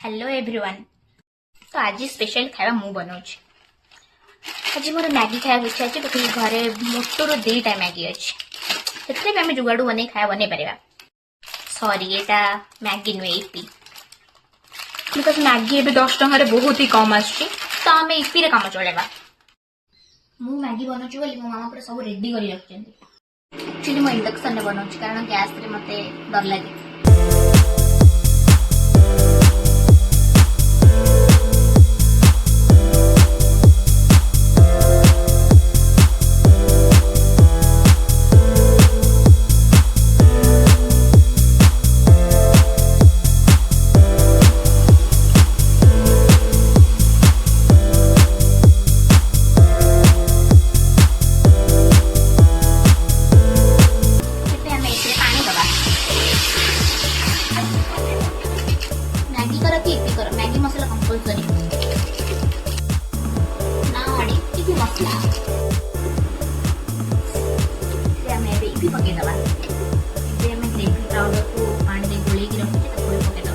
Hello everyone. तो आज special खावा मु बनाऊँ। आज मोर मैगी खाया इच्छा अच्छे तो घरे मोटर दुईटा मैगी अच्छे से आम जुगाड़ू बन खाया बन पार। सॉरी एटा मैगी नुहे इपी बिकज मैगी ए 10 टकर बहुत ही कम आसुची तो आम इपी काम चलेगा। मु मैगी बनाऊँ बोली मो मामा पूरा सब रेडी कर एक्चुअली मो इंडक्शन में बनाऊँ कारण गैस रे मते डर लगे। मैगी मसला कंपलसरी ना अड़ी इपी मसला इपी पकईदे ग्रेवी पाउडर को पानी गोल रखी पकईदे।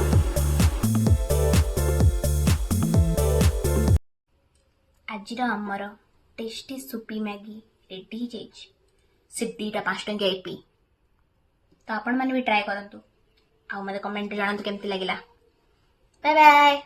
आज आमर टेस्टी सुपी मैगी रेडी से 5 टंकिया इपी तो आपण मैंने भी ट्राए करूँ। आ मत कमेंट जानतु केमती लगिला। Bye bye.